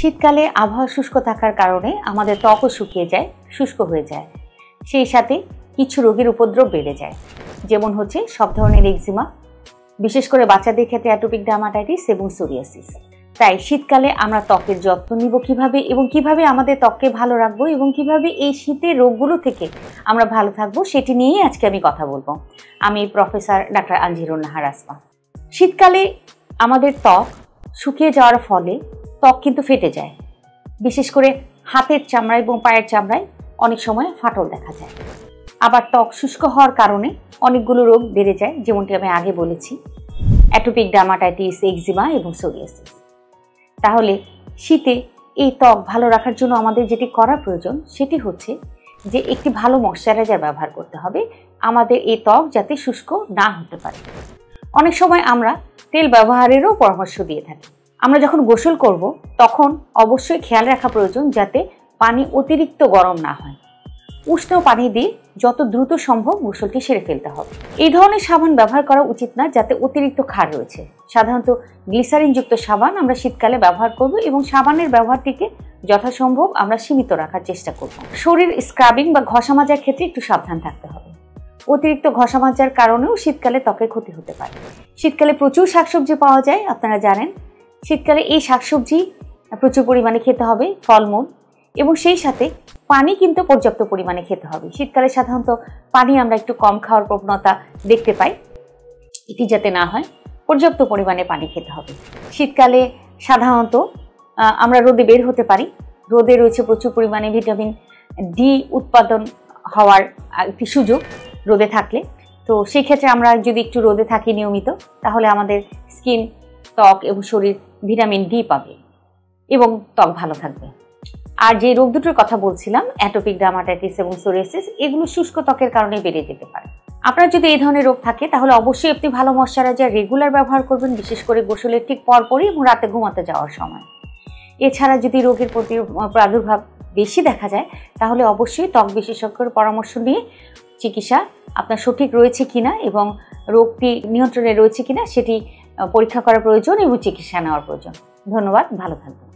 শীতকালে আবহাওয়া শুষ্ক থাকার কারণে আমাদের ত্বকও শুকিয়ে যায়, শুষ্ক হয়ে যায়। সেই সাথে কিছু রোগের উপদ্রব বেড়ে যায়, যেমন হচ্ছে সব ধরনের এক্সিমা, বিশেষ করে বাচ্চাদের ক্ষেত্রে অ্যাটোপিক ডার্মাটাইটিস এবং সোরিয়াসিস। তাই শীতকালে আমরা ত্বকের যত্ন নিব কিভাবে এবং কিভাবে আমাদের ত্বককে ভালো রাখবো এবং কিভাবে এই শীতের রোগগুলো থেকে আমরা ভালো থাকবো সেটি নিয়েই আজকে আমি কথা বলবো। আমি প্রফেসর ডাক্তার আনজিরুন নাহার আসমা। শীতকালে আমাদের ত্বক শুকিয়ে যাওয়ার ফলে ত্বক কিন্তু ফেটে যায়, বিশেষ করে হাতের চামড়ায় এবং পায়ের চামড়ায় অনেক সময় ফাটল দেখা যায়। আবার ত্বক শুষ্ক হওয়ার কারণে অনেকগুলো রোগ বেড়ে যায়, যেমনটি আমি আগে বলেছি, অ্যাটোপিক ডার্মাটাইটিস, এক্সিমা এবং সোরিয়াসিস। তাহলে শীতে এই ত্বক ভালো রাখার জন্য আমাদের যেটি করা প্রয়োজন সেটি হচ্ছে যে একটি ভালো ময়শ্চারাইজার ব্যবহার করতে হবে আমাদের এই ত্বক যাতে শুষ্ক না হতে পারে। অনেক সময় আমরা তেল ব্যবহারেরও পরামর্শ দিয়ে থাকি। আমরা যখন গোসল করব তখন অবশ্যই খেয়াল রাখা প্রয়োজন যাতে পানি অতিরিক্ত গরম না হয়। উষ্ণ পানি দিয়ে যত দ্রুত সম্ভব গোসলটি সেরে ফেলতে হবে। এই ধরনের সাবান ব্যবহার করা উচিত না যাতে অতিরিক্ত ক্ষার রয়েছে। সাধারণত গ্লিসারিনযুক্ত সাবান আমরা শীতকালে ব্যবহার করব এবং সাবানের ব্যবহারটিকে যথাসম্ভব আমরা সীমিত রাখার চেষ্টা করব। শরীর স্ক্রাবিং বা ঘষা মাজার ক্ষেত্রে একটু সাবধান থাকতে হবে। অতিরিক্ত ঘষা মাজার কারণেও শীতকালে ত্বকের ক্ষতি হতে পারে। শীতকালে প্রচুর শাকসবজি পাওয়া যায়, আপনারা জানেন। শীতকালে এই শাকসবজি প্রচুর পরিমাণে খেতে হবে, ফলমূল, এবং সেই সাথে পানি কিন্তু পর্যাপ্ত পরিমাণে খেতে হবে। শীতকালে সাধারণত পানি আমরা একটু কম খাওয়ার প্রবণতা দেখতে পাই, এটি যাতে না হয় পর্যাপ্ত পরিমাণে পানি খেতে হবে। শীতকালে সাধারণত আমরা রোদে বের হতে পারি। রোদে রয়েছে প্রচুর পরিমাণে ভিটামিন ডি উৎপাদন হওয়ার একটি সুযোগ রোদে থাকলে। তো সেই ক্ষেত্রে আমরা যদি একটু রোদে থাকি নিয়মিত, তাহলে আমাদের স্কিন, ত্বক এবং শরীর ভিটামিন ডি পাবে এবং ত্বক ভালো থাকবে। আর যে রোগ দুটোর কথা বলছিলাম, অ্যাটোপিক ডার্মাটাইটিস এবং সোরিয়াসিস, এগুলো শুষ্ক ত্বকের কারণে বেড়ে যেতে পারে। আপনার যদি এই ধরনের রোগ থাকে তাহলে অবশ্যই আপনি ভালো ময়শ্চারাইজার রেগুলার ব্যবহার করবেন, বিশেষ করে গোসলের ঠিক পরপরই এবং রাতে ঘুমাতে যাওয়ার সময়। এছাড়া যদি রোগের প্রাদুর্ভাব বেশি দেখা যায় তাহলে অবশ্যই ত্বক বিশেষজ্ঞের পরামর্শ নিয়ে চিকিৎসা আপনার সঠিক রয়েছে কিনা এবং রোগটি নিয়ন্ত্রণে রয়েছে কিনা সেটি পরীক্ষা করা প্রয়োজন এবং চিকিৎসা নেওয়ার প্রয়োজন। ধন্যবাদ, ভালো থাকবেন।